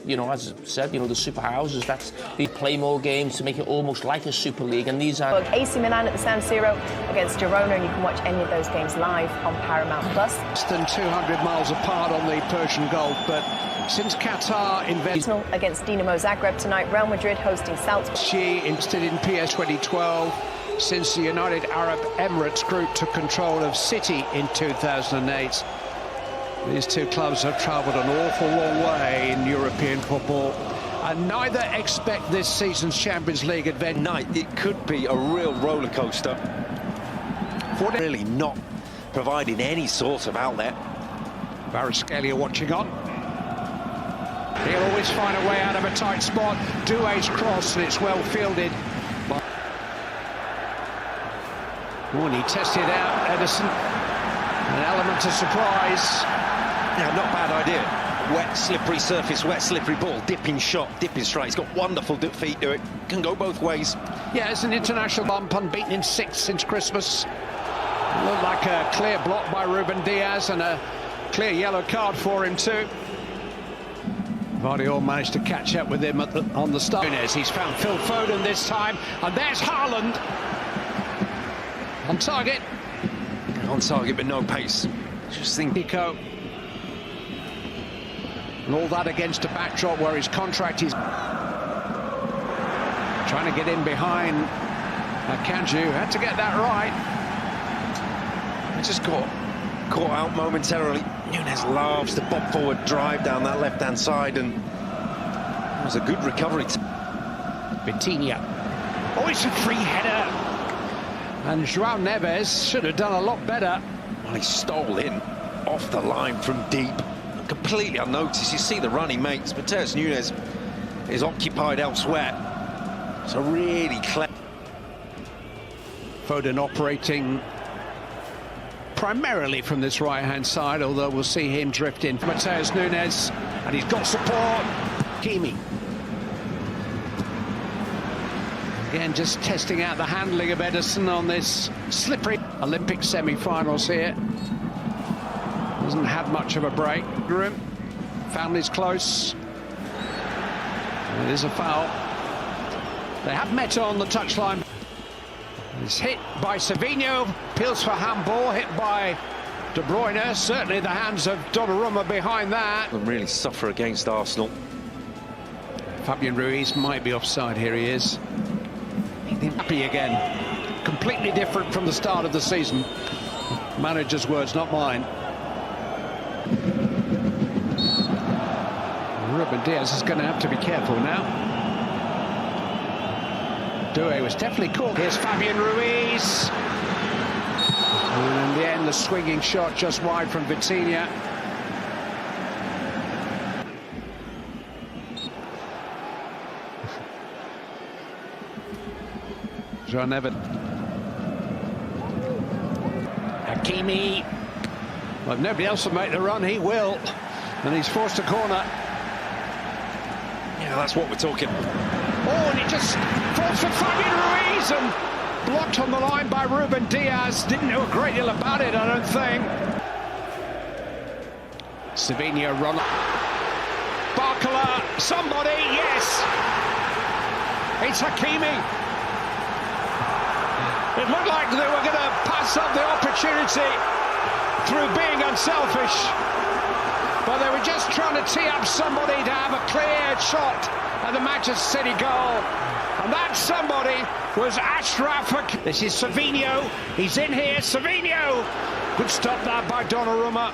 You know, as I said, you know, the super houses, they play more games to make it almost like a Super League, and these are... AC Milan at the San Siro against Girona, and you can watch any of those games live on Paramount+. Less than 200 miles apart on the Persian Gulf, but since Qatar invented... Against Dinamo Zagreb tonight, Real Madrid hosting Salzburg. She invested in PS 2012 since the United Arab Emirates group took control of City in 2008. These two clubs have travelled an awful long way in European football, and neither expect this season's Champions League adventure. Night, it could be a real roller coaster. For really not providing any sort of outlet. Varaskelia watching on. He'll always find a way out of a tight spot. Doué's cross, and it's well fielded. Oh, and he tested out Ederson. An element of surprise. Yeah, not bad idea. Wet, slippery surface, wet, slippery ball, dipping shot, dipping strike. He's got wonderful feet to it. Can go both ways. Yeah, it's an international bump, unbeaten in 6 since Christmas. Looked like a clear block by Ruben Diaz and a clear yellow card for him too. Vardiol managed to catch up with him on the start. He's found Phil Foden this time, and there's Haaland. On target. On target, but no pace. Just think. Nico. And all that against a backdrop where his contract is trying to get in behind Kanju. Had to get that right. Just caught out momentarily. Nunes loves the bob forward drive down that left-hand side, and it was a good recovery. Vitinha. Oh, it's a free header. And João Neves should have done a lot better. Well, he stole in off the line from deep. Completely unnoticed. You see the run he makes, but Mateus Nunes is occupied elsewhere. So really clever. Foden operating primarily from this right-hand side, although we'll see him drift in. Mateus Nunes, and he's got support. Kimi. Again, just testing out the handling of Ederson on this slippery Olympic semi-finals here. Hasn't had much of a break. Room. Family's close. And it is a foul. They have met on the touchline. It's hit by Savinho. Appeals for handball. Hit by De Bruyne. Certainly the hands of Donnarumma behind that. Will really suffer against Arsenal. Fabian Ruiz might be offside. Here he is. Happy again. Completely different from the start of the season. Manager's words, not mine. Ruben Diaz is going to have to be careful now. Doué was definitely caught. Here's Fabian Ruiz. And in the end, the swinging shot just wide from Vitinha. João Neves. Hakimi. Well, if nobody else will make the run, he will. And he's forced a corner. Yeah, that's what we're talking. Oh, and he just falls for Fabian Ruiz and blocked on the line by Ruben Diaz. Didn't know a great deal about it, I don't think. Savinho run. Barcola, somebody, yes! It's Hakimi. It looked like they were going to pass up the opportunity through being unselfish, but they were just trying to tee up somebody to have a clear shot at the Manchester City goal, and that somebody was Achraf Hakimi. This is Savinho. He's in here. Savinho. Good stop there by Donnarumma.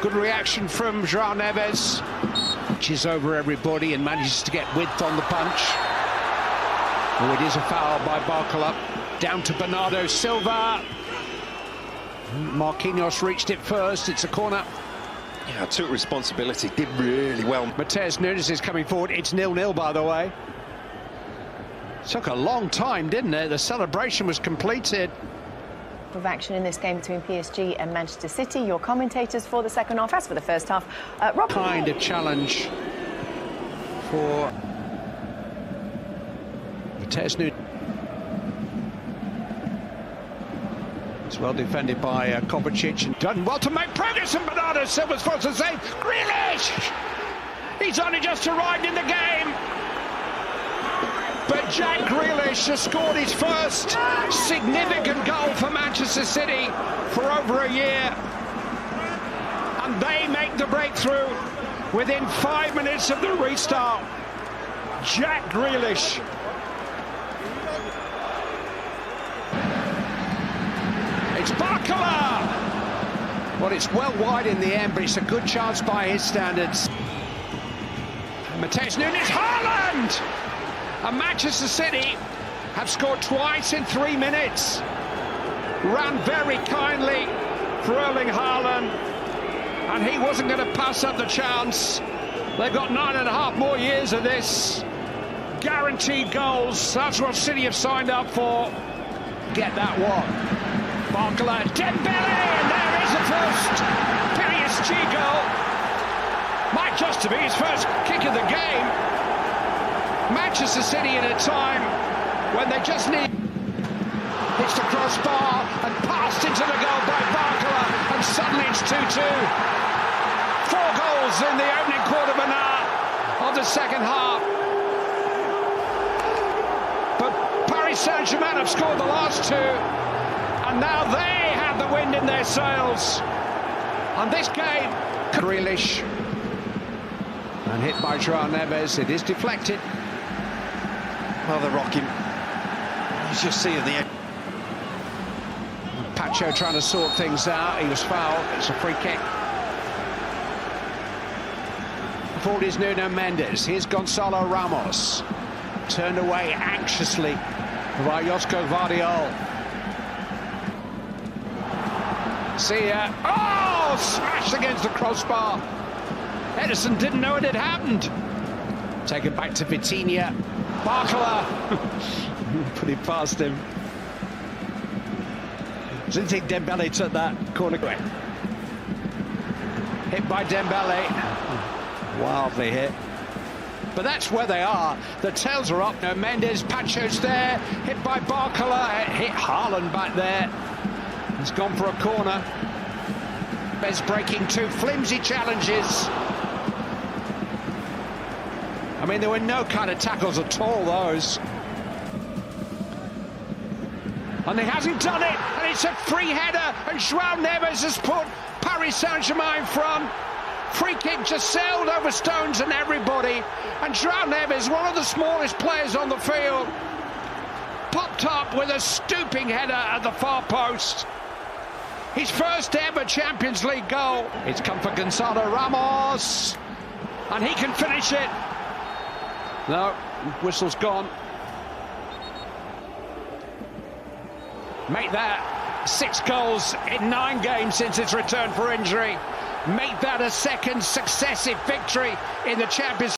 Good reaction from João Neves. Punches over everybody and manages to get width on the punch. Oh, it is a foul by Barcola. Down to Bernardo Silva. Marquinhos reached it first. It's a corner. Yeah, took responsibility. Did really well. Mateus Nunes is coming forward. It's 0-0, by the way. Took a long time, didn't it? The celebration was completed. Of action in this game between PSG and Manchester City. Your commentators for the second half. As for the first half, Rob. Kind of challenge for Mateus Nunes. It's well defended by Kovacic and done well to make progress, and Bernardo Silva's forced to save. Grealish! He's only just arrived in the game. But Jack Grealish has scored his first significant goal for Manchester City for over a year. And they make the breakthrough within 5 minutes of the restart. Jack Grealish. It's Barcola. Well, it's well wide in the end, but it's a good chance by his standards. Mateus Nunes, Haaland! And Manchester City have scored twice in 3 minutes. Ran very kindly for Erling Haaland, and he wasn't going to pass up the chance. They've got 9.5 more years of this. Guaranteed goals, that's what City have signed up for. Get that one. Barcola, Dembele, and there is the first PSG goal. Might just be his first kick of the game. Manchester City in a time when they just need... It's the crossbar and passed into the goal by Barcola, and suddenly it's 2-2. 4 goals in the opening quarter of an hour of the second half. But Paris Saint-Germain have scored the last 2, and now they have the wind in their sails. And this game... Grealish. And hit by João Neves. It is deflected. Well, they're rocking. You just see in the end. Pacho trying to sort things out. He was fouled. It's a free kick. Forward is Nuno Mendes. Here's Gonzalo Ramos. Turned away anxiously by Josko Vardiol. See ya. Oh! Smashed against the crossbar. Edison didn't know it had happened. Take it back to Vitinha. Barcola. Put it past him. Didn't think Dembele took that corner away. Hit by Dembele. Wildly hit. But that's where they are. The tails are up. No, Mendes, Pacho's there. Hit by Barcola. Hit Haaland back there. He's gone for a corner. Bez breaking 2 flimsy challenges. I mean, there were no kind of tackles at all, those. And he hasn't done it, and it's a free header, and João Neves has put Paris Saint-Germain in front. Free kick just sailed over stones and everybody, and João Neves, one of the smallest players on the field, popped up with a stooping header at the far post. His first ever Champions League goal. It's come for Gonzalo Ramos, and he can finish it. No, whistle's gone. Make that 6 goals in 9 games since its return for injury. Make that a second successive victory in the Champions League.